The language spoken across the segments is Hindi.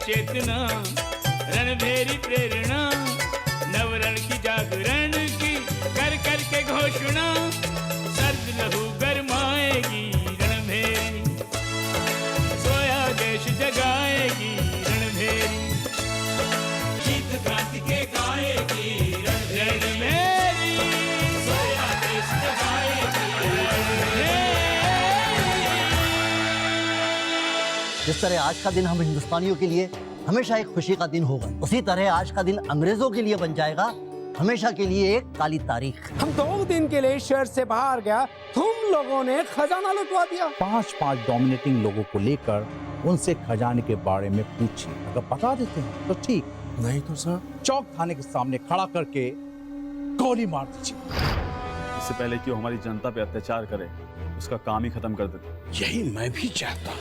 चेतना, रणभेरी प्रेरणा, नवरण की जागरण की कर कर के घोषणा, सर्द लहू गरमाएगी रणभेरी, सोया देश जगाएगी रणभेरी, गीत क्रांति के गाएगी रणभेरी, सोया देश जगाएगी रणभेरी। जिस तरह आज का दिन हम हिंदुस्तानियों के लिए हमेशा एक खुशी का दिन होगा, उसी तरह आज का दिन अंग्रेजों के लिए बन जाएगा हमेशा के लिए एक काली तारीख। हम 2 दिन के लिए शहर से बाहर गया, तुम लोगों ने खजाना लुटवा दिया। 5 डोमिनेटिंग लोगों को लेकर उनसे खजाने के बारे में पूछिए, अगर बता देते हैं तो ठीक, नहीं तो सर चौक थाने के सामने खड़ा करके गोली मार दीजिए। इससे पहले कि वो हमारी जनता पे अत्याचार करे, उसका काम ही खत्म कर देते। यही मैं भी चाहता हूँ।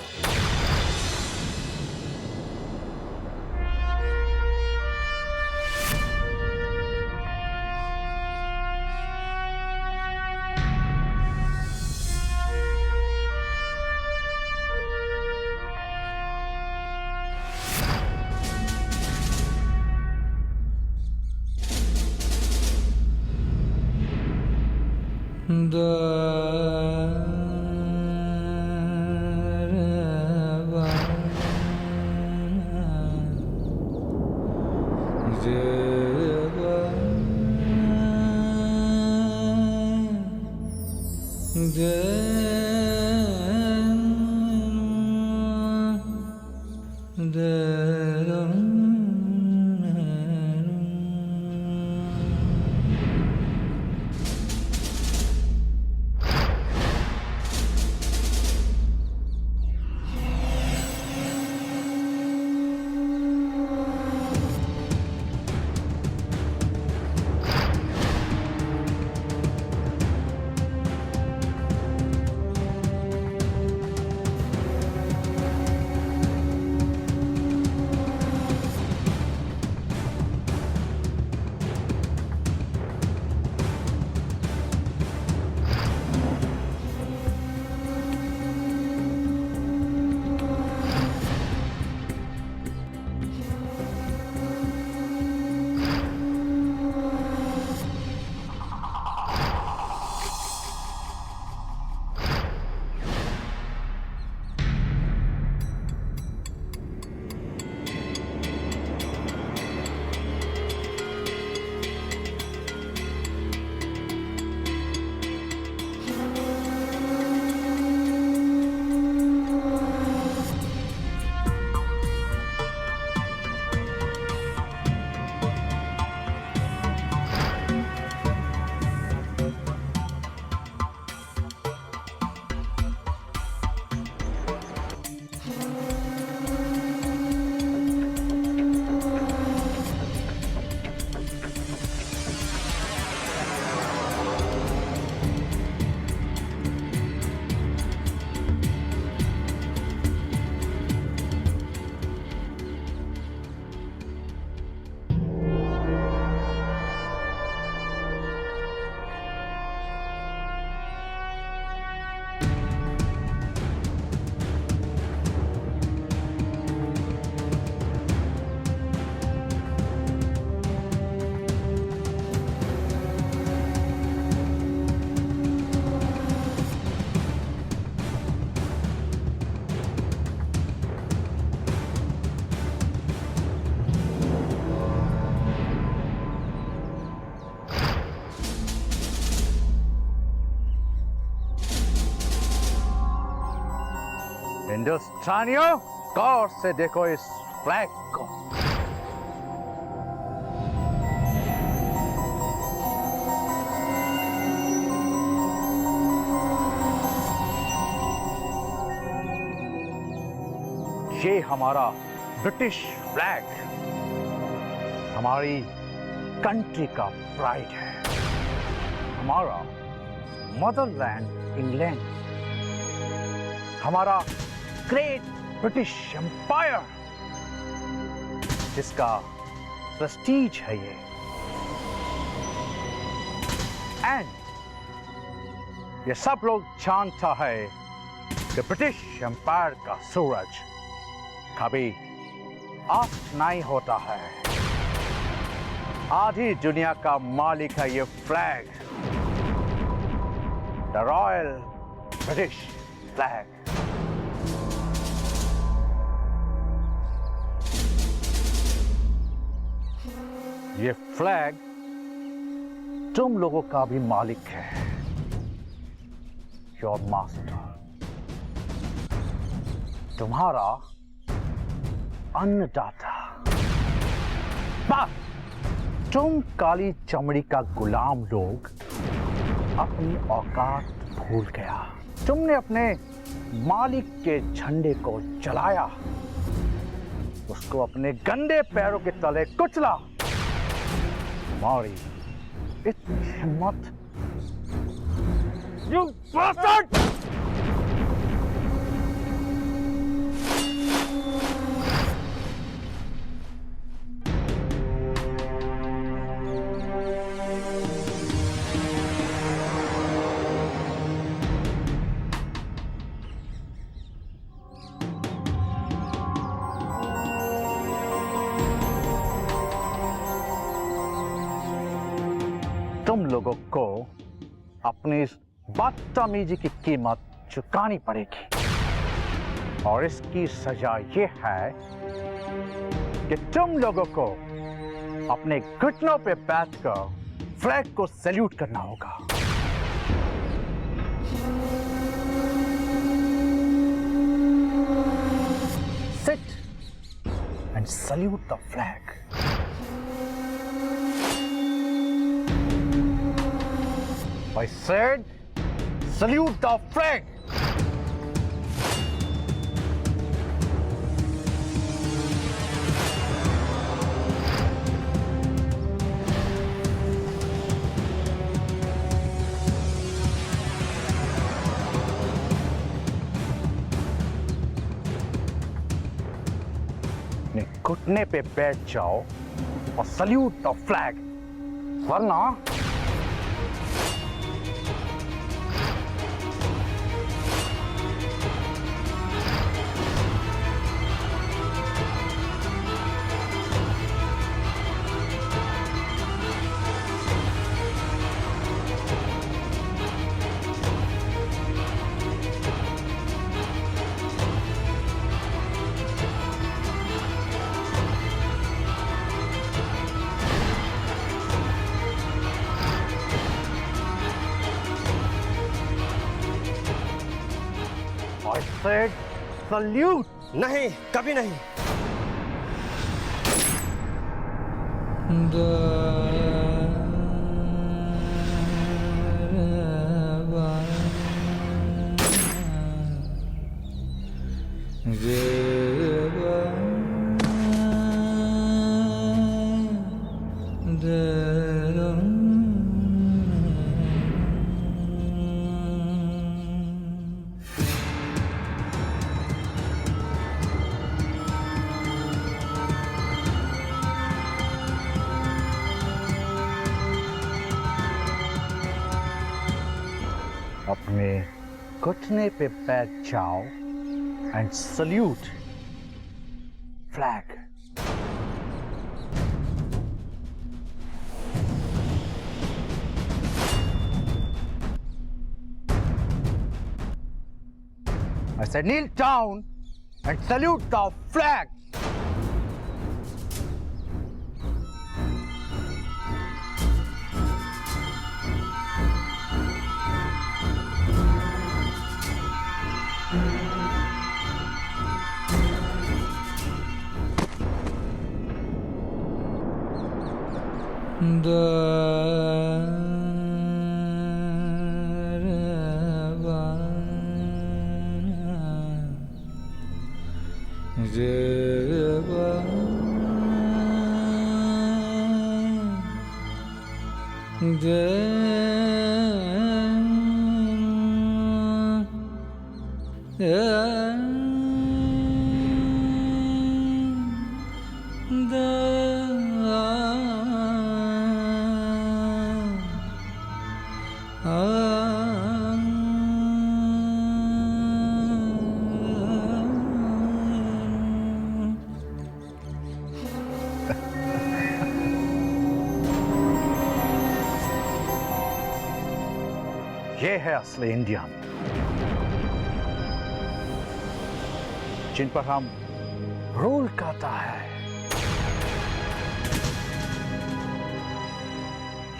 हिंदुस्तानियों, गौर से देखो इस फ्लैग को। ये हमारा ब्रिटिश फ्लैग हमारी कंट्री का प्राइड है, हमारा मदरलैंड इंग्लैंड, हमारा ग्रेट ब्रिटिश एम्पायर, जिसका प्रेस्टीज है ये। एंड ये सब लोग जानता है कि ब्रिटिश एम्पायर का सूरज कभी नहीं होता है। आधी दुनिया का मालिक है ये flag, the royal British flag. ये फ्लैग तुम लोगों का भी मालिक है, योर मास्टर, तुम्हारा अन्नदाता। बस तुम काली चमड़ी का गुलाम लोग अपनी औकात भूल गया। तुमने अपने मालिक के झंडे को जलाया, उसको अपने गंदे पैरों के तले कुचला। तुम्हारी इतनी हिम्मत, You bastard! तुम लोगों को अपनी इस बदतमीजी की कीमत चुकानी पड़ेगी, और इसकी सजा ये है कि तुम लोगों को अपने घुटनों पे बैठकर फ्लैग को सैल्यूट करना होगा। Sit and salute the flag. I said, salute the flag. अपने घुटने पे बैठ जाओ और सल्यूट द फ्लैग, वरना I said salute. नहीं, कभी नहीं। अपने घुटने पे बैठ जाओ and salute flag. I said kneel down and salute the flag. ये है असली इंडियन, जिन पर हम रूल करता है।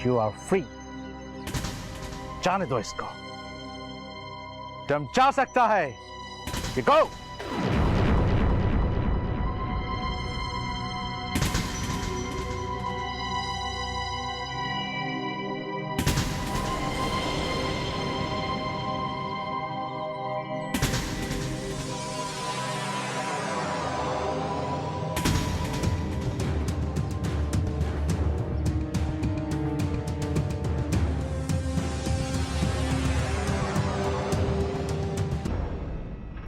यू आर फ्री, जाने दो इसको। तुम जा सकता है, गो।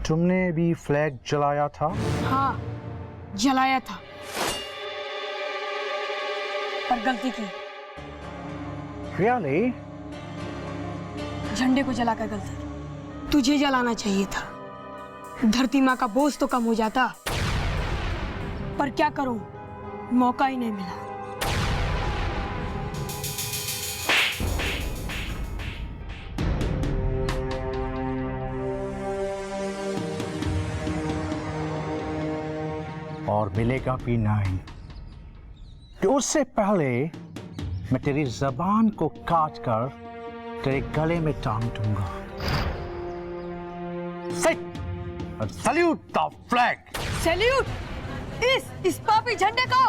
तुमने भी फ्लैग जलाया था? हाँ, जलाया था, पर गलती की। Really? झंडे को जलाकर गलती की। तुझे जलाना चाहिए था, धरती माँ का बोझ तो कम हो जाता। पर क्या करूं, मौका ही नहीं मिला। और मिलेगा भी नहीं। कि उससे पहले मैं तेरी जबान को काट कर तेरे गले में टांग दूंगा। Salute the flag. सैल्यूट इस पापी झंडे को?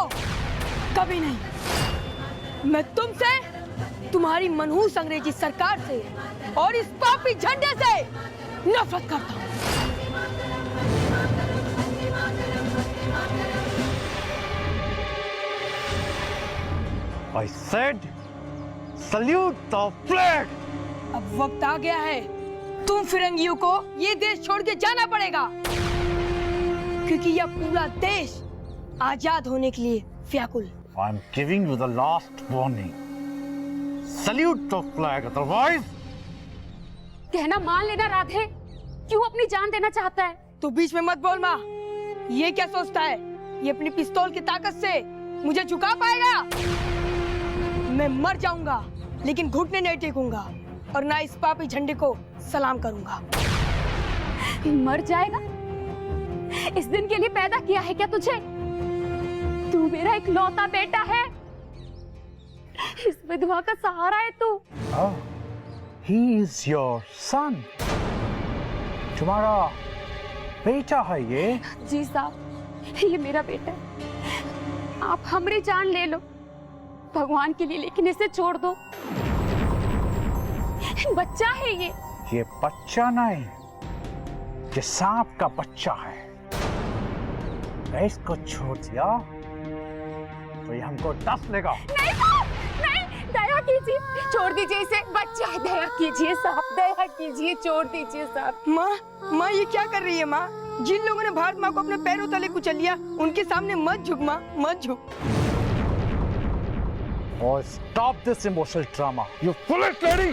कभी नहीं। मैं तुमसे, तुम्हारी मनहूस अंग्रेजी सरकार से और इस पापी झंडे से नफरत करता हूँ। I said, salute the flag. अब वक्त आ गया है, तुम फिरंगियों को ये देश छोड़ के जाना पड़ेगा, क्योंकि यह पूरा देश आजाद होने के लिए व्याकुल। I'm giving you the last warning. Salute the flag, otherwise. कहना मान लेना राधे, क्यों अपनी जान देना चाहता है? तू बीच में मत बोल माँ। ये क्या सोचता है, ये अपनी पिस्तौल की ताकत से मुझे झुका पाएगा? मैं मर जाऊंगा, लेकिन घुटने नहीं टेकूंगा और ना इस पापी झंडे को सलाम करूंगा। मर जाएगा? इस दिन के लिए पैदा किया है क्या तुझे? तू मेरा इकलौता बेटा है, इस विधवा का सहारा है तू। Oh, he is your son. तुम्हारा बेटा है ये? जी साहब, ये मेरा बेटा है। आप हमारी जान ले लो भगवान के लिए, लेकिन इसे छोड़ दो। बच्चा है ये बच्चा नहीं, ये सांप का बच्चा है। मैं इसको छोड़ दिया तो ये हमको डस लेगा। नहीं साहब, नहीं, दया कीजिए, छोड़ दीजिए इसे, बच्चा है, दया कीजिए साहब, दया कीजिए, छोड़ दीजिए साहब। माँ ये क्या कर रही है माँ? जिन लोगों ने भारत माँ को अपने पैरों तले कुचल लिया, उनके सामने मत झुक माँ, मत झुक। और stop this emotional drama, you foolish lady!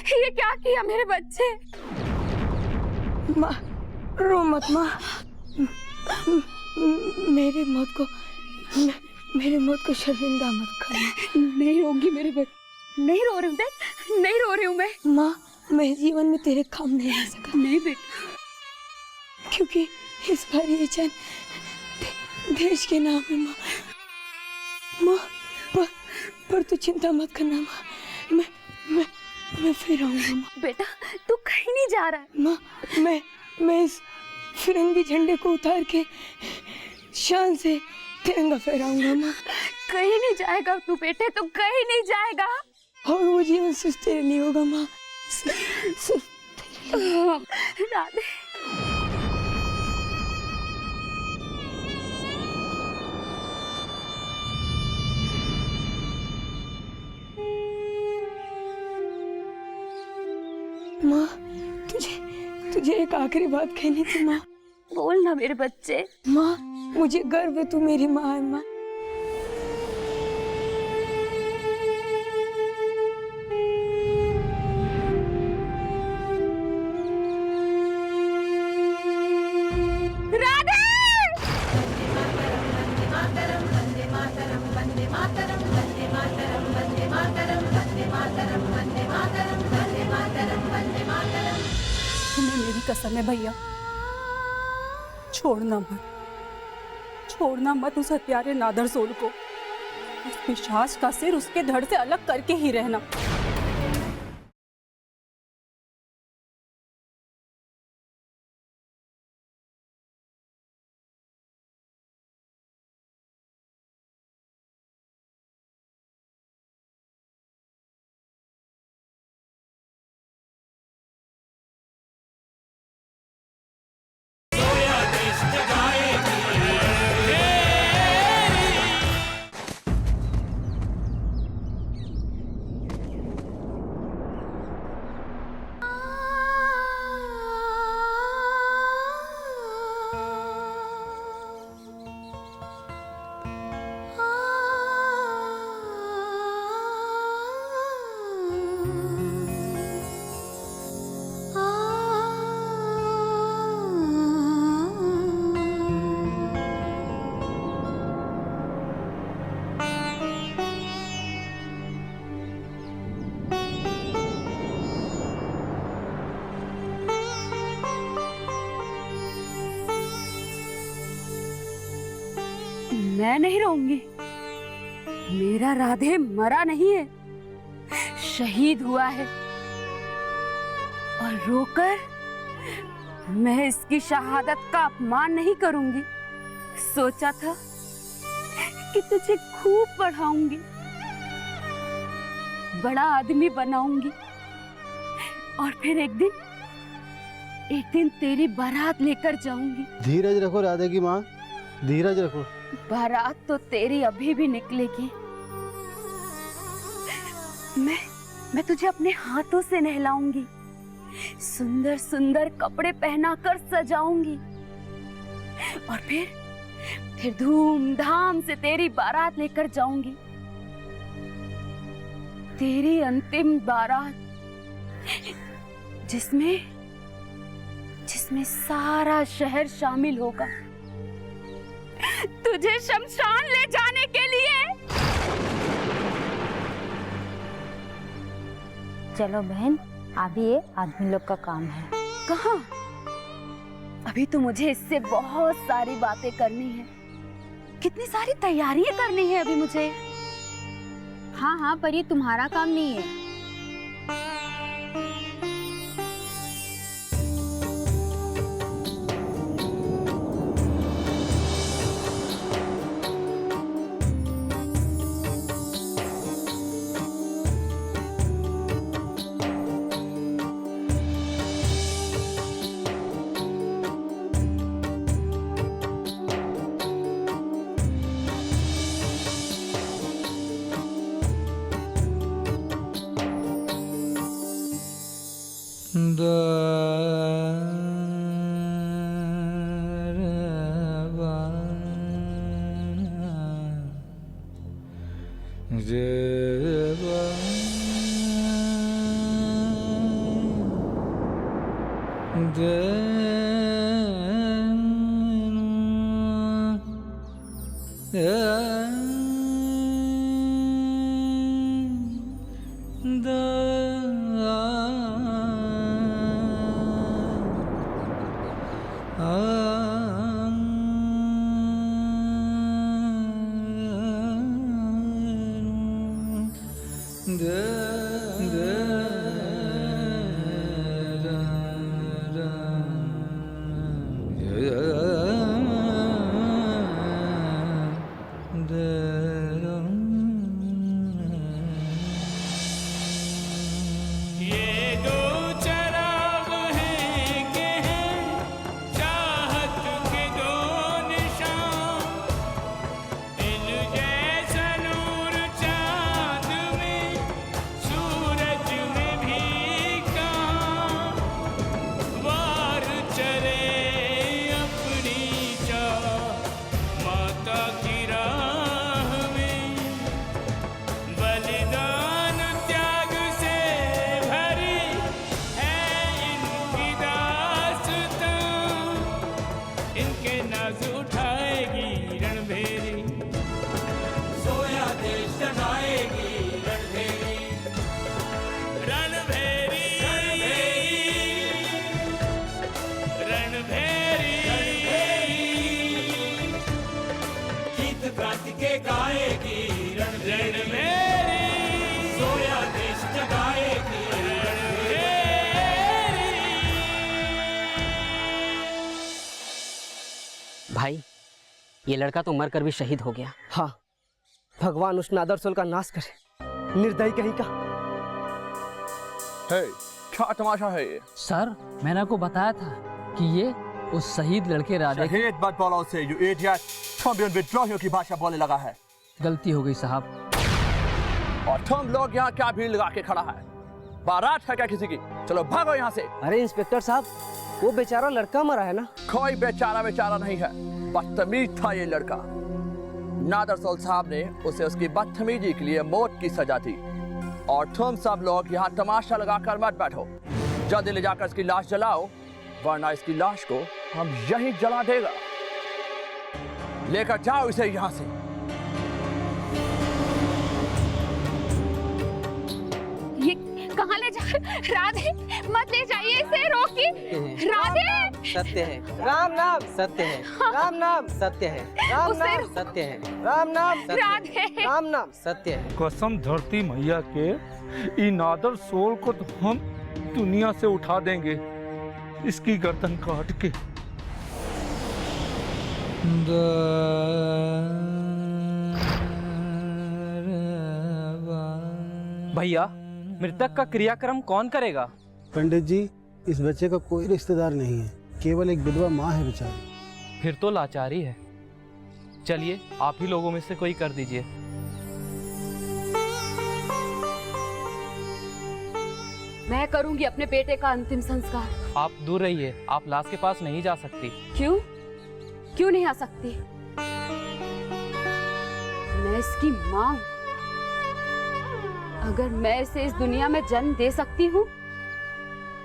ये क्या किया मेरे बच्चे? माँ रो मत माँ, मेरी मौत को शर्मिंदा मत कर। नहीं रोगी मेरे बच्चे, नहीं रो रही हूँ, देख नहीं रो रही हूँ मैं। माँ मैं जीवन में तेरे काम नहीं आ सका। नहीं बेटा, क्योंकि इस बार ये जन देश के नाम है माँ। माँ पर तू चिंता मत करना माँ, मैं फिर आऊंगा माँ। बेटा तू कहीं नहीं जा रहा है। माँ मैं इस फिरंगी झंडे को उतार के शान से तिरंगा फहराऊंगा माँ। कहीं नहीं जाएगा तू बेटे, तू कहीं नहीं जाएगा। और वो जीवन सिर्फ तेरे लिए होगा माँ, सिर्फ राधे। माँ, तुझे एक आखिरी बात कहनी थी माँ। बोल ना मेरे बच्चे। माँ, मुझे गर्व है तू मेरी माँ है माँ। तुम्हें मेरी कसम है भैया, छोड़ना मत उस हत्यारे नादर सोल को। उस पिशाच का सिर उसके धड़ से अलग करके ही रहना। मैं नहीं रहूंगी। मेरा राधे मरा नहीं है, शहीद हुआ है। और रोकर मैं इसकी शहादत का अपमान नहीं करूंगी। सोचा था कि तुझे खूब पढ़ाऊंगी, बड़ा आदमी बनाऊंगी, और फिर एक दिन तेरी बारात लेकर जाऊंगी। धीरज रखो राधे की माँ, धीरज रखो। बारात तो तेरी अभी भी निकलेगी। मैं तुझे अपने हाथों से नहलाऊंगी, सुंदर सुंदर कपड़े पहनाकर सजाऊंगी, और फिर धूमधाम से तेरी बारात लेकर जाऊंगी। तेरी अंतिम बारात, जिसमें सारा शहर शामिल होगा, तुझे शमशान ले जाने के लिए। चलो बहन, अभी ये आदमी लोग का काम है। कहाँ? अभी तो मुझे इससे बहुत सारी बातें करनी है, कितनी सारी तैयारियां करनी है अभी मुझे। हाँ, पर ये तुम्हारा काम नहीं है। ये दो चराग हैं जगाएगी रणभेरी, रणभेरी, रणभेरी, गीत क्रांति के गाएगी रणभेरी, सोया देश जगाएगी रणभेरी। भाई, ये लड़का तो मरकर भी शहीद हो गया। हाँ, भगवान उस नादरसोल का नाश करे, निर्दयी कहीं का। हे, क्या तमाशा है ये? सर, मैंने आपको बताया था कि ये उस शहीद लड़के राधे शहीद मत बोलो उसे, यू इडियट। तुम भी उन विद्रोहियों की भाषा बोलने लगा है। गलती हो गई साहब। और तुम लोग यहाँ क्या भीड़ लगा के खड़ा है? बारात है क्या किसी की? चलो भागो यहाँ से। अरे इंस्पेक्टर साहब, वो बेचारा लड़का मरा है ना। कोई बेचारा नहीं है, बदतमीज था ये लड़का। नादरसोल साहब ने उसे उसकी बदतमीजी के लिए मौत की सजा दी। और तुम सब लोग यहाँ तमाशा लगाकर मत बैठो, जल्दी ले जाकर इसकी लाश जलाओ, वरना इसकी लाश को हम यहीं जला देगा। लेकर जाओ इसे यहाँ से। ये कहाँ ले जा? राधे, मत ले जाइए इसे, रोकिए। राधे, सत्य है, राम नाम सत्य है, राम नाम सत्य है, राम नाम सत्य है, राम नाम सत्य है, राधे, राम नाम सत्य है। कसम धरती मैया के, ई नादरसोल को तो हम दुनिया से उठा देंगे, इसकी गर्दन काट के। भैया, मृतक का क्रियाक्रम कौन करेगा? पंडित जी, इस बच्चे का कोई रिश्तेदार नहीं है, केवल एक विधवा माँ है बेचारी। फिर तो लाचारी है। चलिए, आप ही लोगों में से कोई कर दीजिए। मैं करूंगी अपने बेटे का अंतिम संस्कार। आप दूर रहिए, आप लाश के पास नहीं जा सकती। क्यों? क्यों नहीं आ सकती? मैं इसकी माँ हूं। अगर मैं इसे इस दुनिया में जन्म दे सकती हूँ,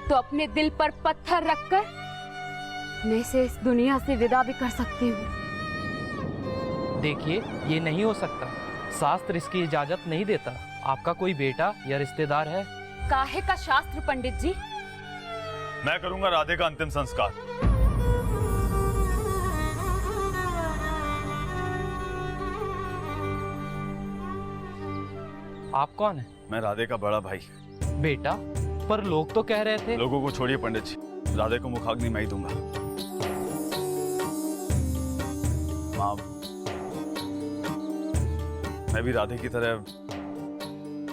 तो अपने दिल पर पत्थर रखकर मैं इसे इस दुनिया से विदा भी कर सकती हूँ। देखिए, ये नहीं हो सकता। शास्त्र इसकी इजाजत नहीं देता। आपका कोई बेटा या रिश्तेदार है? काहे का शास्त्र पंडित जी? मैं करूंगा राधे का अंतिम संस्कार। आप कौन है? मैं राधे का बड़ा भाई। बेटा, पर लोग तो कह रहे थे। लोगों को छोड़िए पंडित जी, राधे को मुखाग्नि मैं ही दूंगा। माँ, मैं भी राधे की तरह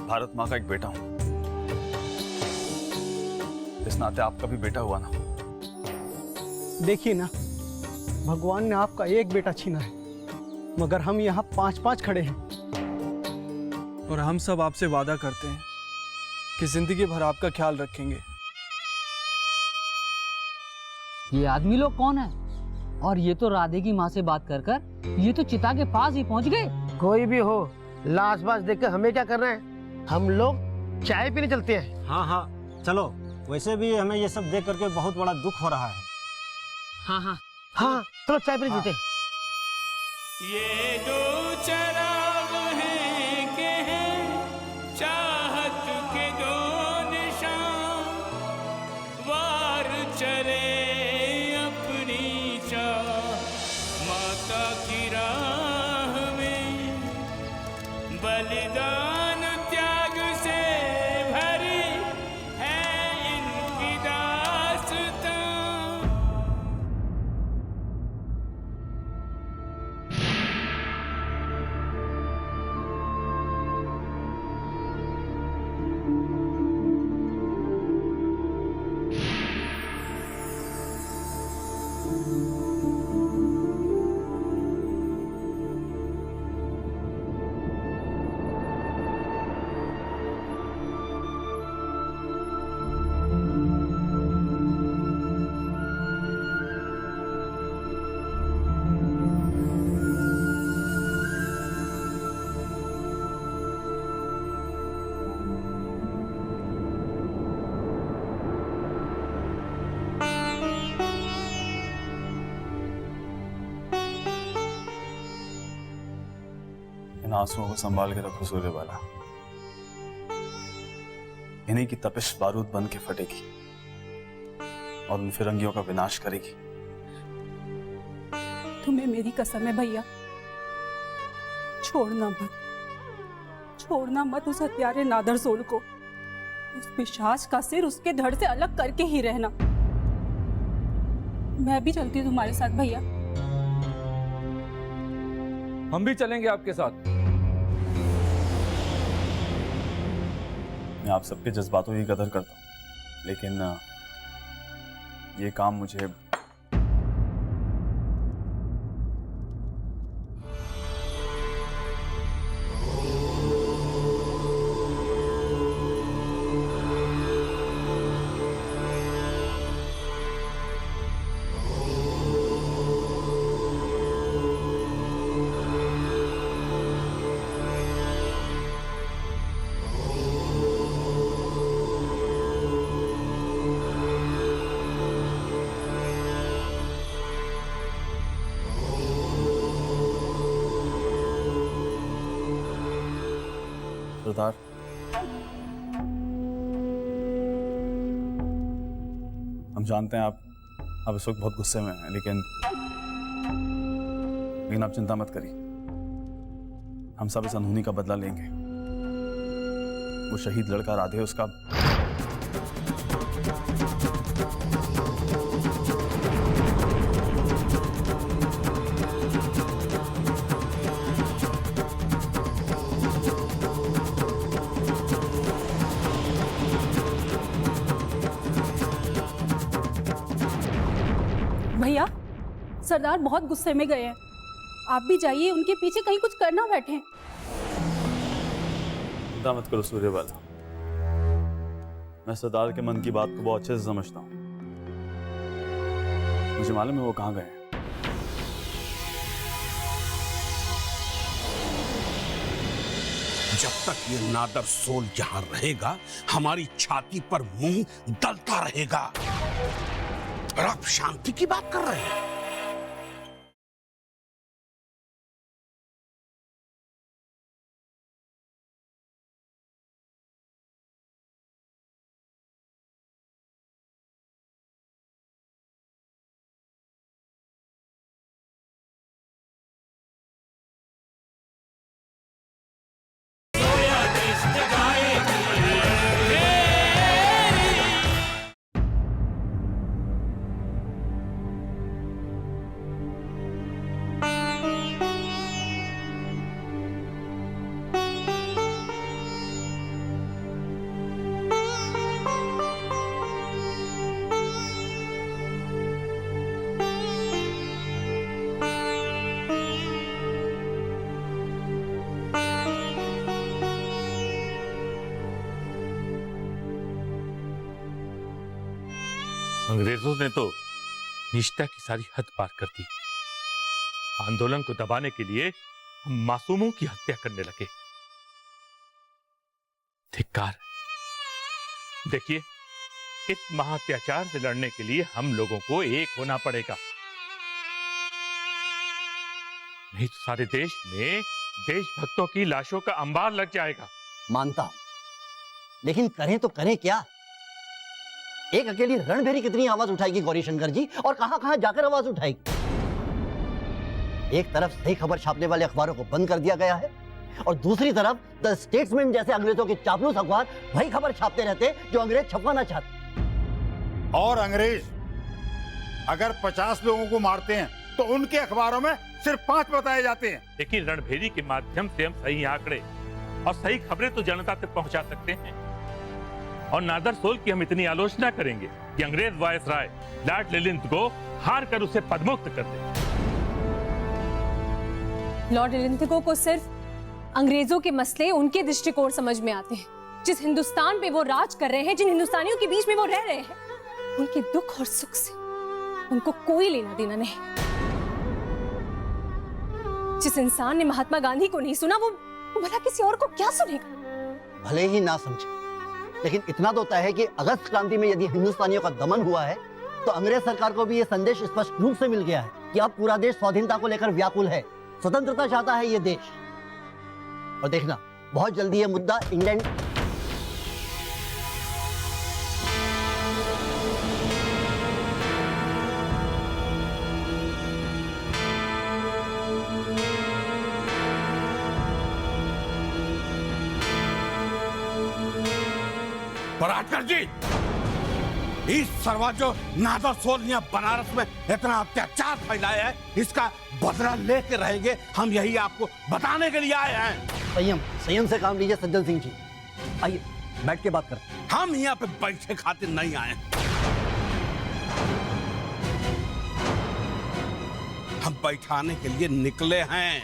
भारत माँ का एक बेटा हूं। इस नाते आपका भी बेटा हुआ ना। देखिए ना, भगवान ने आपका एक बेटा छीना है, मगर हम यहाँ 5-5 खड़े हैं। और हम सब आपसे वादा करते हैं कि जिंदगी भर आपका ख्याल रखेंगे। ये आदमी लोग कौन है? और ये तो राधे की माँ से बात कर कर ये तो चिता के पास ही पहुंच गए। कोई भी हो, लाश बाश देख कर हमें क्या करना है? हम लोग चाय पीने चलते हैं। हाँ हाँ चलो, वैसे भी हमें ये सब देख करके बहुत बड़ा दुख हो रहा है। हाँ हाँ हाँ, चलो चाय पीने चलते हैं। ये दो चराग हैं के हैं, चाहत के दो निशान, वार चले अपनी चाह, माता की राह में बलिदान त्याग से भरी है इनकी दास्तां। इन आंसुओं को संभाल के रखो सूर्यबाला। इन्हीं की तपिश बारूद बन के फटेगी और उन फिरंगियों का विनाश करेगी। तुम्हें मेरी कसम है भैया, छोड़ना मत उस हत्यारे नादर सोल को। उस पिशाच का सिर उसके धड़ से अलग करके ही रहना। मैं भी चलती हूँ तुम्हारे साथ भैया। हम भी चलेंगे आपके साथ। मैं आप सबके जज्बातों की कदर करता हूँ, लेकिन ये काम मुझे सरदार, हम जानते हैं आप इस वक्त बहुत गुस्से में हैं, लेकिन आप चिंता मत करिए। हम सब इस अनहोनी का बदला लेंगे। वो शहीद लड़का राधे, उसका भैया, सरदार बहुत गुस्से में गए हैं। आप भी जाइए, उनके पीछे कहीं कुछ करना बैठे। चिंता मत करो सूर्यबाला, मैं सरदार के मन की बात को बहुत अच्छे से समझता हूँ। मुझे मालूम है वो कहाँ गए हैं। जब तक ये नादर सोल यहाँ रहेगा, हमारी छाती पर मुंह दलता रहेगा। और आप शांति की बात कर रहे हैं। अंग्रेजों ने तो निष्ठा की सारी हद पार कर दी। आंदोलन को दबाने के लिए हम मासूमों की हत्या करने लगे। धिक्कार। देखिए, इस महाअत्याचार से लड़ने के लिए हम लोगों को एक होना पड़ेगा, नहीं तो सारे देश में देशभक्तों की लाशों का अंबार लग जाएगा। मानता हूं, लेकिन करें तो करें क्या? एक अकेली रणभेरी कितनी आवाज उठाएगी गौरी शंकर जी, और कहां कहां जाकर आवाज उठाएगी? एक तरफ सही खबर छापने वाले अखबारों को बंद कर दिया गया है, और दूसरी तरफ द स्टेट्समैन जैसे अंग्रेजों के चापलूस अखबार वही खबर छापते रहते जो अंग्रेज छपवाना चाहते। और अंग्रेज अगर 50 लोगों को मारते हैं तो उनके अखबारों में सिर्फ 5 बताए जाते हैं। लेकिन रणभेरी के माध्यम से हम सही आंकड़े और सही खबरें तो जनता तक पहुंचा सकते हैं। और नादर सोल की हम इतनी आलोचना करेंगे कि अंग्रेज वायसराय लॉर्ड लिलिंथ को हार कर उसे पदमुक्त कर दे। लॉर्ड लिलिंथ को सिर्फ अंग्रेजों के मसले उनके दृष्टिकोण समझ में आते हैं। जिस हिंदुस्तान पे वो राज कर रहे हैं, जिन हिंदुस्तानियों के बीच में वो रह रहे हैं, उनके दुख और सुख से उनको कोई लेना देना नहीं। जिस इंसान ने महात्मा गांधी को नहीं सुना, वो भला किसी और को क्या सुनेगा? भले ही ना समझे, लेकिन इतना तो तय है कि अगस्त क्रांति में यदि हिंदुस्तानियों का दमन हुआ है, तो अंग्रेज सरकार को भी यह संदेश स्पष्ट रूप से मिल गया है कि अब पूरा देश स्वाधीनता को लेकर व्याकुल है, स्वतंत्रता चाहता है ये देश। और देखना बहुत जल्दी ये मुद्दा इंग्लैंड बराटकर जी, इस सरवा जो नादर सोल ने बनारस में इतना अत्याचार फैलाया है, इसका बदला लेके रहेंगे। हम यही आपको बताने के लिए आए हैं। संयम संयम से काम लीजिए सज्जन सिंह जी। आइए बैठ के बात करते हैं। हम यहाँ पे बैठे खातिर नहीं आए, हम बैठाने के लिए निकले हैं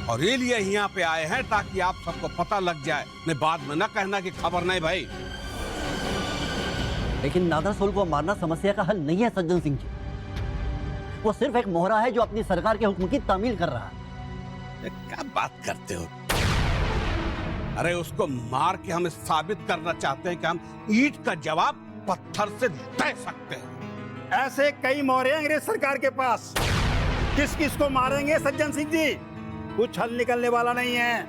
और ये लिए यहाँ पे आए हैं ताकि आप सबको पता लग जाए, नहीं बाद में ना कहना कि खबर नहीं भाई। लेकिन नादर सोल को मारना समस्या का हल नहीं है सज्जन सिंह जी। वो सिर्फ एक मोहरा है जो अपनी सरकार के हुक्म की तामील कर रहा है। क्या बात करते हो? अरे उसको मार के हम साबित करना चाहते हैं कि हम ईंट का जवाब पत्थर से दे सकते हैं। ऐसे कई मोहरे अंग्रेज सरकार के पास, किस किस को मारेंगे सज्जन सिंह जी? कुछ हल निकलने वाला नहीं है।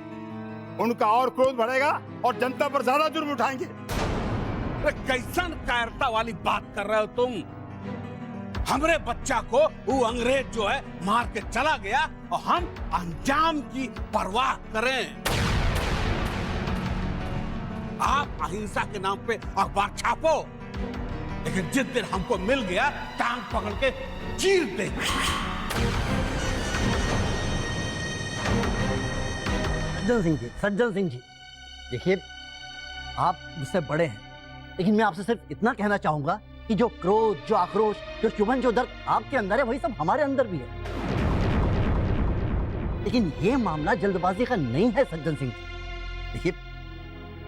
उनका और क्रोध बढ़ेगा और जनता पर ज्यादा जुर्म उठाएंगे। कैसन कायरता वाली बात कर रहे हो तुम? हमरे बच्चा को वो अंग्रेज जो है मार के चला गया और हम अंजाम की परवाह करें? आप अहिंसा के नाम पे अखबार छापो, लेकिन जिस दिन हमको मिल गया टांग पकड़ के चीर देंगे। सज्जन सिंह जी देखिए, आप मुझसे बड़े हैं, लेकिन मैं आपसे सिर्फ इतना कहना चाहूंगा कि जो क्रोध, जो आक्रोश, जो चुभन, जो दर्द आपके अंदर है, वही सब हमारे अंदर भी है। लेकिन ये मामला जल्दबाजी का नहीं है सज्जन सिंह जी। देखिए,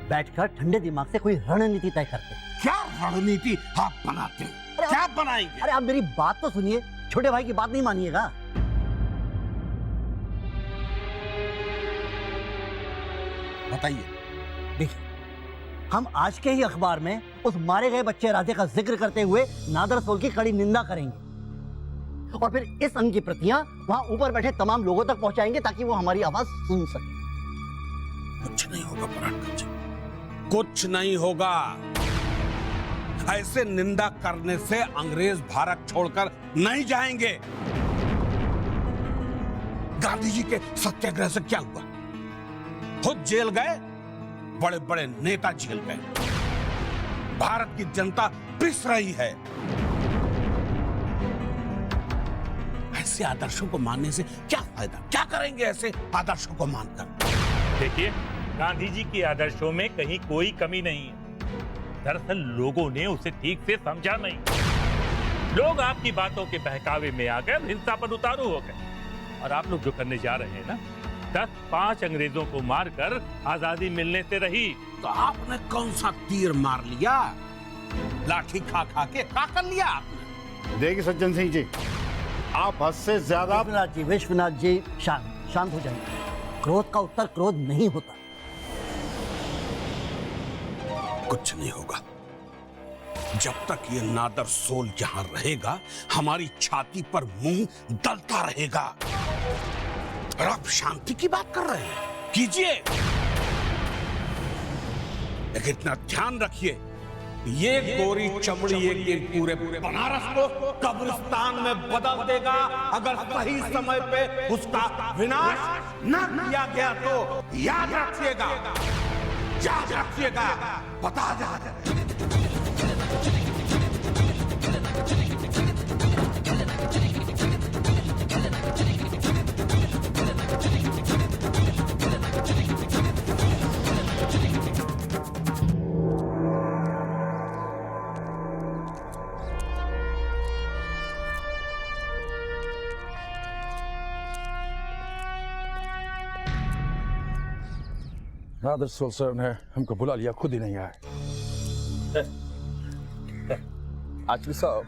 बैठकर ठंडे दिमाग से कोई रणनीति तय करते हैं। क्या रणनीति आप बनाते हैं? क्या बनाएंगे? अरे आप मेरी बात तो सुनिए, छोटे भाई की बात नहीं मानिएगा। बताइए। देखिए, हम आज के ही अखबार में उस मारे गए बच्चे राधे का जिक्र करते हुए नादर सोल की कड़ी निंदा करेंगे और फिर इस अंग की प्रतियां वहां ऊपर बैठे तमाम लोगों तक पहुंचाएंगे ताकि वो हमारी आवाज सुन सके। कुछ नहीं होगा बराटकर जी, कुछ नहीं होगा। ऐसे निंदा करने से अंग्रेज भारत छोड़कर नहीं जाएंगे। गांधी जी के सत्याग्रह से क्या हुआ? खुद जेल गए, बड़े बड़े नेता जेल गए। भारत की जनता पिस रही है। ऐसे आदर्शों को मानने से क्या फायदा? क्या करेंगे ऐसे आदर्शों को मानकर? देखिए, गांधी जी के आदर्शों में कहीं कोई कमी नहीं है। दरअसल लोगों ने उसे ठीक से समझा नहीं। लोग आपकी बातों के बहकावे में आकर हिंसा पर उतारू हो गए। और आप लोग जो करने जा रहे हैं ना, 10-5 अंग्रेजों को मारकर आजादी मिलने से रही। तो आपने कौन सा तीर मार लिया? लाठी खा खा के क्या कर लिया आपने? देखिए सज्जन सिंह जी, आप हद से ज्यादा। विश्वनाथ जी शांत हो जाइए। क्रोध का उत्तर क्रोध नहीं होता। कुछ नहीं होगा। जब तक ये नादर सोल यहां रहेगा, हमारी छाती पर मुंह दलता रहेगा। और आप शांति की बात कर रहे हैं, कीजिए, लेकिन इतना ध्यान रखिए, ये गोरी चमड़ी एक दिन पूरे बनारस को कब्रिस्तान में बदल देगा। अगर सही समय पे उसका विनाश न किया गया तो याद रखिएगा, याद रखिएगा। बता जा नादर सोल सर ने हमको बुला लिया, खुद ही नहीं आए। एक्चुअली सर,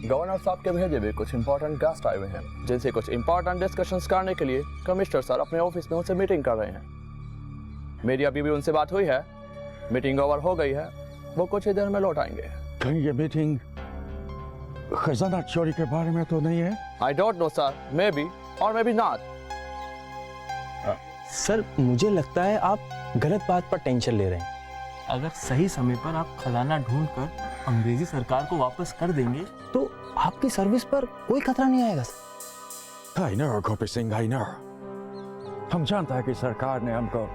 गवर्नर साहब के भेजे भी कुछ इंपॉर्टेंट गेस्ट आए हुए हैं, जिनसे कुछ इंपॉर्टेंट डिस्कशंस करने के लिए कमिश्नर सर अपने ऑफिस में उनसे मीटिंग कर रहे हैं। मेरी अभी भी उनसे बात हुई है, मीटिंग ओवर हो गई है, वो कुछ ही देर में लौट आएंगे। कहीं ये मीटिंग खजाना चोरी के बारे में तो नहीं है? I don't know sir, may be और मे बी नॉट। सर मुझे लगता है आप गलत बात पर टेंशन ले रहे हैं। अगर सही समय पर आप खजाना ढूंढकर अंग्रेजी सरकार को वापस कर देंगे तो आपकी सर्विस पर कोई खतरा नहीं आएगा sir. I know, Gopi Singh, I know। हम जानते हैं कि सरकार ने हमको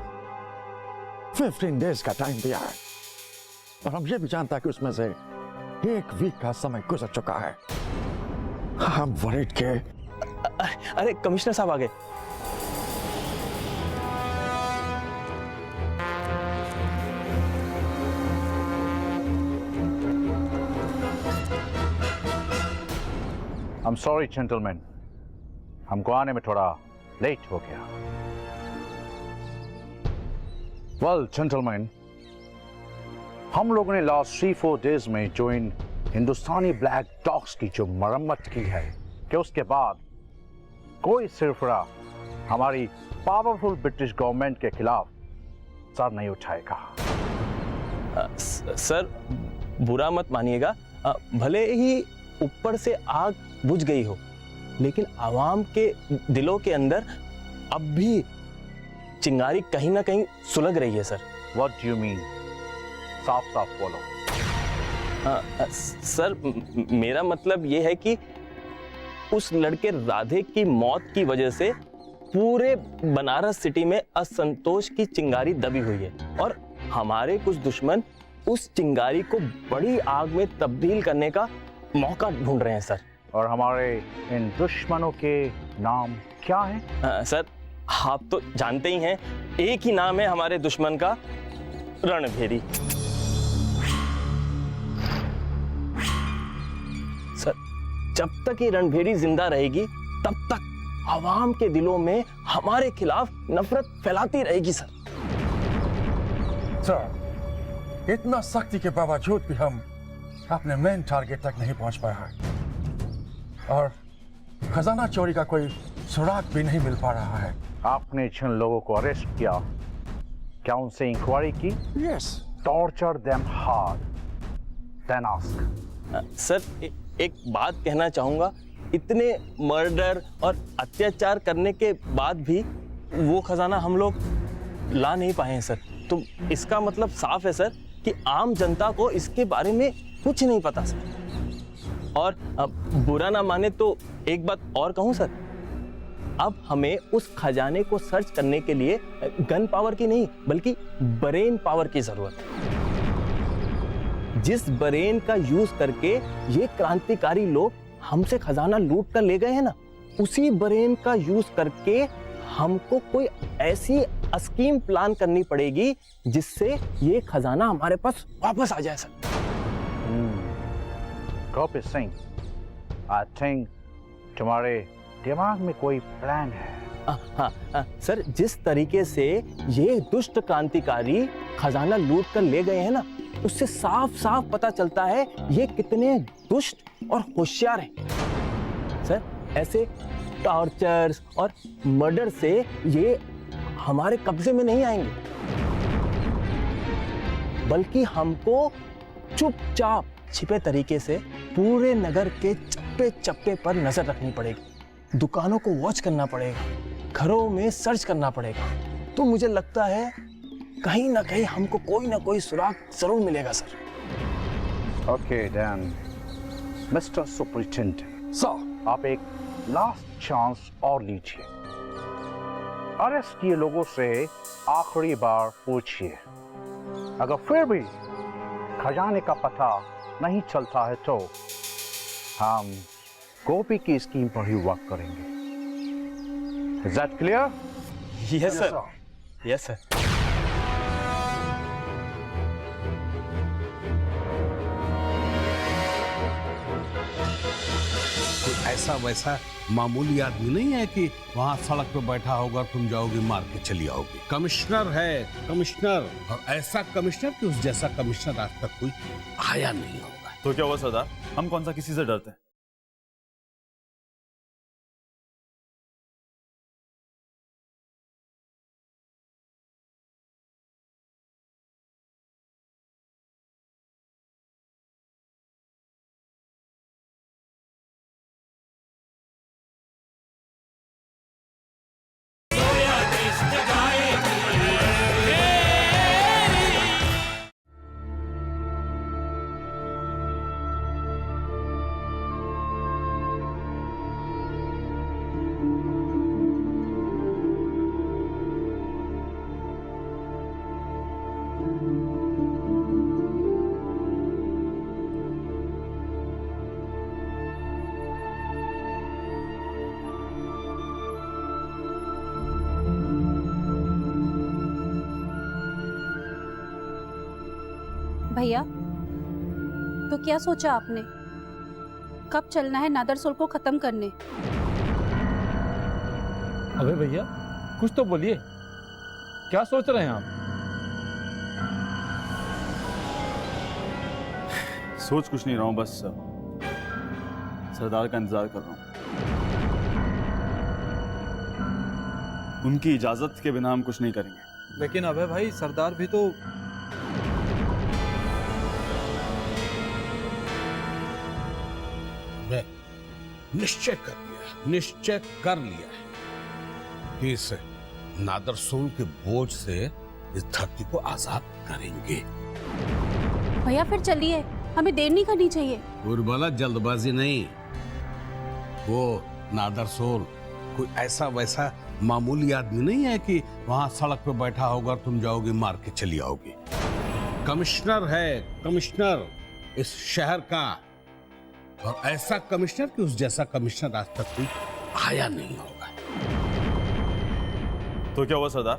15 डेज का टाइम दिया है, और हम ये भी जानते हैं कि उसमें से 1 वीक का समय गुजर चुका है। हम वरीड के अरे कमिश्नर साहब आ गए। I'm sorry, gentlemen, हमको आने में थोड़ा लेट हो गया। Well, gentlemen, हम लोगों ने लास्ट 3-4 डेज में जो इन हिंदुस्तानी ब्लैक डॉग्स की जो मरम्मत की है कि उसके बाद कोई सिरफरा हमारी पावरफुल ब्रिटिश गवर्नमेंट के खिलाफ सर नहीं उठाएगा। सर बुरा मत मानिएगा, भले ही ऊपर से आग बुझ गई हो, लेकिन आवाम के दिलों के अंदर अब भी चिंगारी कहीं ना कहीं सुलग रही है sir. What do you mean? साफ साफ बोलो। सर मेरा मतलब ये है कि उस लड़के राधे की मौत की वजह से पूरे बनारस सिटी में असंतोष की चिंगारी दबी हुई है, और हमारे कुछ दुश्मन उस चिंगारी को बड़ी आग में तब्दील करने का मौका ढूंढ रहे हैं सर। और हमारे इन दुश्मनों के नाम क्या हैं? सर आप तो जानते ही हैं, एक ही नाम है हमारे दुश्मन का, रणभेरी। सर जब तक ये रणभेरी जिंदा रहेगी तब तक आवाम के दिलों में हमारे खिलाफ नफरत फैलाती रहेगी सर। सर इतना सख्ती के बावजूद भी हम अपने मेन टारगेट तक नहीं पहुंच पाया है, और खजाना चोरी का कोई सुराग भी नहीं मिल पा रहा है। आपने जिन लोगों को अरेस्ट किया, क्या उनसे इंक्वायरी की? Yes. Torture them hard, then ask. Sir एक बात कहना चाहूंगा, इतने मर्डर और अत्याचार करने के बाद भी वो खजाना हम लोग ला नहीं पाए हैं सर। तो इसका मतलब साफ है सर कि आम जनता को इसके बारे में कुछ नहीं पता सर। और बुरा ना माने तो एक बात और कहूं सर, अब हमें उस खजाने को सर्च करने के लिए गन पावर की नहीं बल्कि ब्रेन पावर की जरूरत है। जिस ब्रेन का यूज करके ये क्रांतिकारी लोग हमसे खजाना लूट कर ले गए हैं ना, उसी ब्रेन का यूज करके हमको कोई ऐसी स्कीम प्लान करनी पड़ेगी जिससे ये खजाना हमारे पास वापस आ जाए sir. Gopi Singh, I think तुम्हारे दिमाग में कोई प्लान है। हाँ सर, जिस तरीके से ये दुष्ट क्रांतिकारी खजाना लूट कर ले गए हैं ना, उससे साफ साफ पता चलता है ये कितने दुष्ट और होशियार हैं। सर ऐसे टॉर्चर्स और मर्डर से ये हमारे कब्जे में नहीं आएंगे, बल्कि हमको चुपचाप छिपे तरीके से पूरे नगर के चप्पे चप्पे पर नजर रखनी पड़ेगी, दुकानों को वॉच करना पड़ेगा, घरों में सर्च करना पड़ेगा। तो मुझे लगता है कहीं ना कहीं हमको कोई ना कोई सुराग जरूर मिलेगा sir. Okay then mister superintendent, sir आप एक लास्ट चांस और लीजिए। अरेस्ट किए लोगों से आखिरी बार पूछिए, अगर फिर भी खजाने का पता नहीं चलता है तो हम गोपी की स्कीम पर ही वर्क करेंगे। Is that clear? Yes sir. Yes sir. ऐसा वैसा मामूली आदमी नहीं है कि वहां सड़क पे बैठा होगा, तुम जाओगे मार के चली आओगे। कमिश्नर है, कमिश्नर, और ऐसा कमिश्नर कि उस जैसा कमिश्नर आज तक कोई आया नहीं होगा। तो क्या हुआ सरदार, हम कौन सा किसी से डरते हैं? कृष्ण गाय भैया, तो क्या सोचा आपने? कब चलना है नादर सोल को खत्म करने? अबे भैया, कुछ तो बोलिए, क्या सोच रहे हैं आप? सोच कुछ नहीं रहा हूं, बस सरदार का इंतजार कर रहा हूं। उनकी इजाजत के बिना हम कुछ नहीं करेंगे। लेकिन अबे भाई, सरदार भी तो मैं निश्चय कर लिया है कि इस नादर सोल के बोझ से इस धरती को आजाद करेंगे। भैया फिर चलिए, हमें देर नहीं करनी चाहिए। बुरबला जल्दबाजी नहीं। वो नादर सोल कोई ऐसा वैसा मामूली आदमी नहीं है कि वहां सड़क पे बैठा होगा और तुम जाओगे मार के चली आओगे। कमिश्नर है, कमिश्नर इस शहर का, और ऐसा कमिश्नर कि उस जैसा कमिश्नर आज तक कोई आया नहीं होगा। तो क्या हुआ सरदार?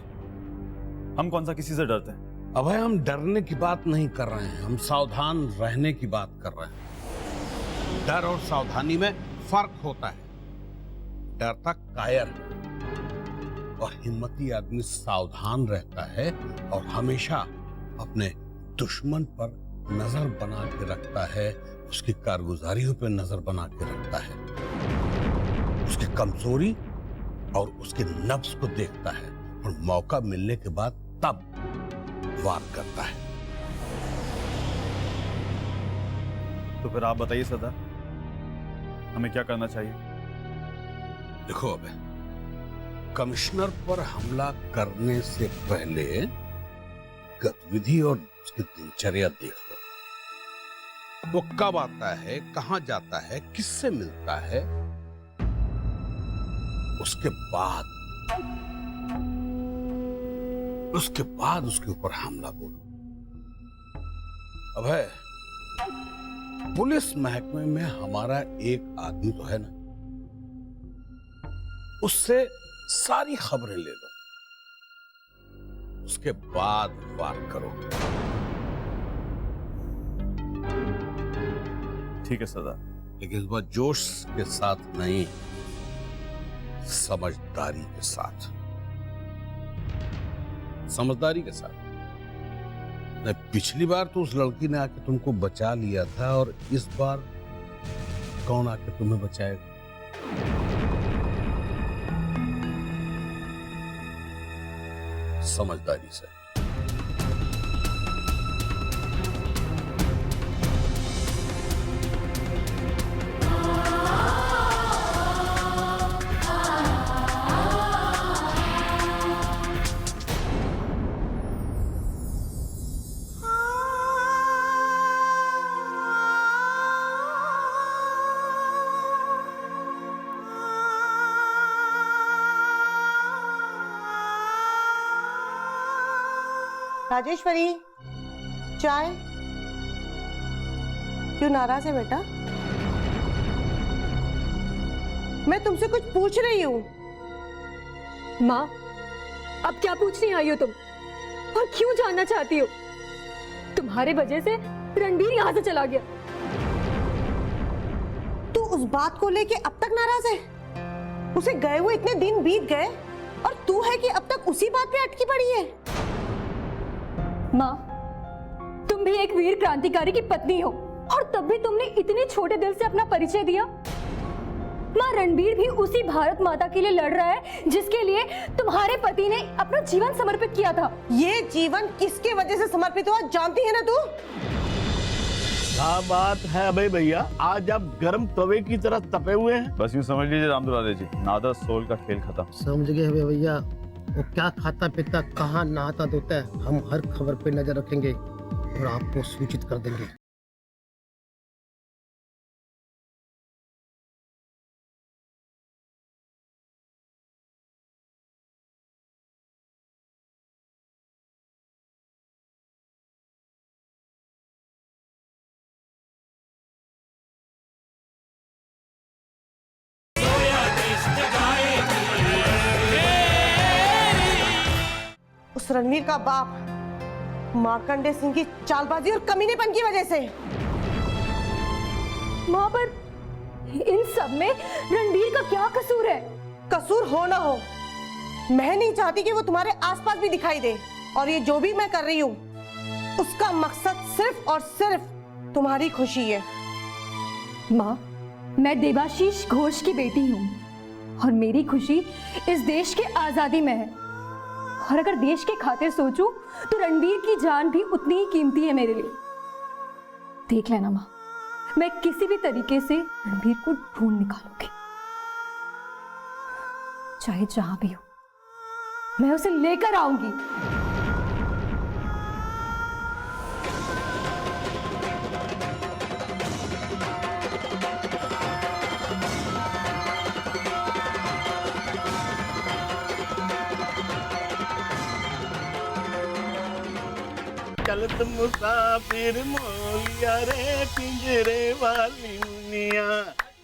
हम कौन सा किसी से डरते हैं? अभय, हम डरने की बात नहीं कर रहे हैं, हम सावधान रहने की बात कर रहे हैं। डर और सावधानी में फर्क होता है। डरता कायर है और हिम्मती आदमी सावधान रहता है और हमेशा अपने दुश्मन पर नजर बना के रखता है, उसकी कारगुजारियों पर नजर बना के रखता है, उसकी कमजोरी और उसके नफ्स को देखता है और मौका मिलने के बाद तब वार करता है। तो फिर आप बताइए सरदार, हमें क्या करना चाहिए? देखो अबे, कमिश्नर पर हमला करने से पहले गतिविधि और उसकी दिनचर्या देख लो। वो कब आता है, कहां जाता है, किससे मिलता है, उसके बाद उसके ऊपर हमला बोलो। अबे, पुलिस महकमे में हमारा एक आदमी तो है ना, उससे सारी खबरें ले लो, उसके बाद वार करो। ठीक है सरदार, लेकिन इस बार जोश के साथ नहीं, समझदारी के साथ। समझदारी के साथ। नहीं, पिछली बार तो उस लड़की ने आके तुमको बचा लिया था, और इस बार कौन आके तुम्हें बचाएगा? समझदारी से। राजेश्वरी, चाय। क्यों नाराज है बेटा? मैं तुमसे कुछ पूछ रही हूँ। माँ, अब क्या पूछने आई हो तुम? और क्यों जानना चाहती हो? तुम्हारे वजह से रणबीर यहाँ से चला गया। तू उस बात को लेके अब तक नाराज है? उसे गए हुए इतने दिन बीत गए और तू है कि अब तक उसी बात पे अटकी पड़ी है। माँ, तुम भी एक वीर क्रांतिकारी की पत्नी हो, और तब भी तुमने इतने छोटे दिल से अपना परिचय दिया। माँ, रणबीर भी उसी भारत माता के लिए लड़ रहा है जिसके लिए तुम्हारे पति ने अपना जीवन समर्पित किया था। ये जीवन किसके वजह से समर्पित हुआ जानती है ना तू? क्या बात है अबे भैया, आज आप गर्म तवे की तरह तपे हुए हैं। बस यूं समझ लीजिए रामदुलारे जी, नादर सोल का खेल खत्म। समझ गए हमें भैया, वो क्या खाता पीता, कहाँ नहाता धोता है, हम हर खबर पे नजर रखेंगे और आपको सूचित कर देंगे। उस रणवीर का बाप मार्कंडे सिंह की चालबाजी और कमीनेपन की वजह से। माँ, पर इन सब में रणबीर का क्या कसूर है? कसूर हो ना हो, मैं नहीं चाहती कि वो तुम्हारे आसपास भी दिखाई दे। और ये जो भी मैं कर रही हूँ उसका मकसद सिर्फ और सिर्फ तुम्हारी खुशी है। माँ, मैं देवाशीष घोष की बेटी हूँ और मेरी खुशी इस देश की आजादी में है। और अगर देश के खातिर सोचूं तो रणबीर की जान भी उतनी ही कीमती है मेरे लिए। देख लेना माँ, मैं किसी भी तरीके से रणबीर को ढूंढ निकालूंगी, चाहे जहां भी हो, मैं उसे लेकर आऊंगी। चलत मुसाफिर मोलिया रे पिंजरे वाली मुनिया,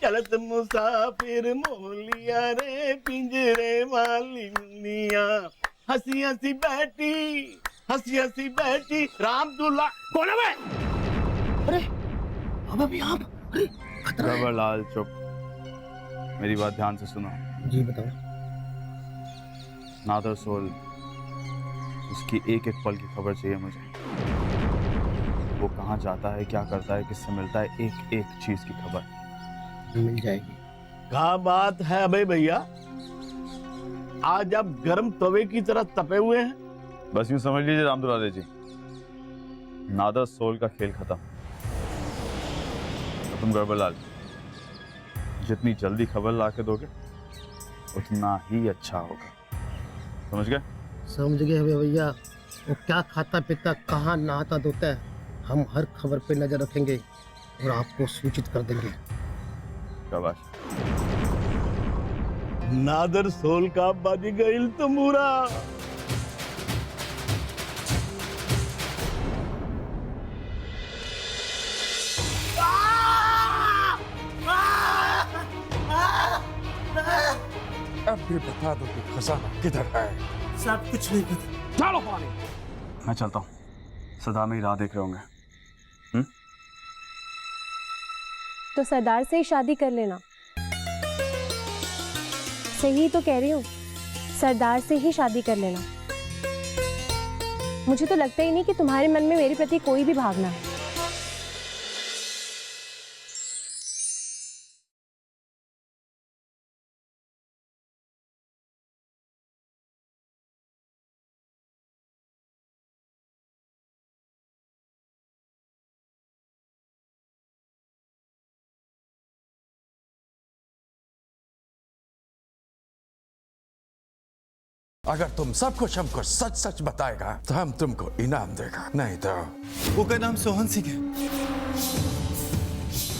चलत मुसाफिर मोलिया रे पिंजरे वाली मुनिया। हंसी हंसी बैठी राम दूल्हा। कौन है वे? अरे अब अभी आप। गवर्नलाल चुप, मेरी बात ध्यान से सुनो। जी बताओ। नादर सोल, उसकी एक एक पल की खबर चाहिए मुझे। वो कहाँ जाता है, क्या करता है, किससे मिलता है, एक एक चीज की खबर मिल जाएगी। क्या बात है अबे भैया, आज आप गर्म तवे की तरह तपे हुए हैं। बस यूं समझ लीजिए रामदुलारे जी, नादर सोल का खेल खत्म। तो तुम गवर्नलाल जितनी जल्दी खबर ला के दोगे उतना ही अच्छा होगा, समझ गए? समझ गए भैया। वो क्या खाता पीता, कहाँ नहाता धोता है, हम हर खबर पे नजर रखेंगे और आपको सूचित कर देंगे। शाबाश। नादर सोल का बज गईल तंबूरा। अब भी बता दो कि खजाना किधर है। सब कुछ नहीं पता। चलो पानी। मैं चलता हूँ, सरदार मेरी राह देख रहे होंगे। तो सरदार से ही शादी कर लेना। सही तो कह रही हूँ, सरदार से ही शादी कर लेना। मुझे तो लगता ही नहीं कि तुम्हारे मन में मेरे प्रति कोई भी भावना है। अगर तुम सब कुछ हमको सच सच बताएगा तो हम तुमको इनाम देगा, नहीं तो। वो का नाम सोहन सिंह है।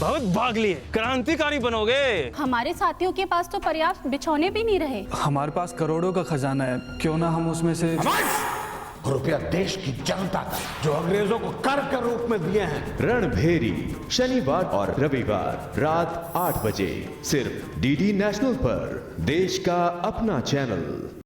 बहुत भाग लिए, क्रांतिकारी बनोगे। हमारे साथियों के पास तो पर्याप्त बिछौने भी नहीं रहे। हमारे पास करोड़ों का खजाना है, क्यों ना हम उसमें से। रुपया देश की जनता का, जो अंग्रेजों को कर के रूप में दिए हैं। रणभेरी शनिवार और रविवार रात 8 बजे सिर्फ डीडी नेशनल पर, देश का अपना चैनल।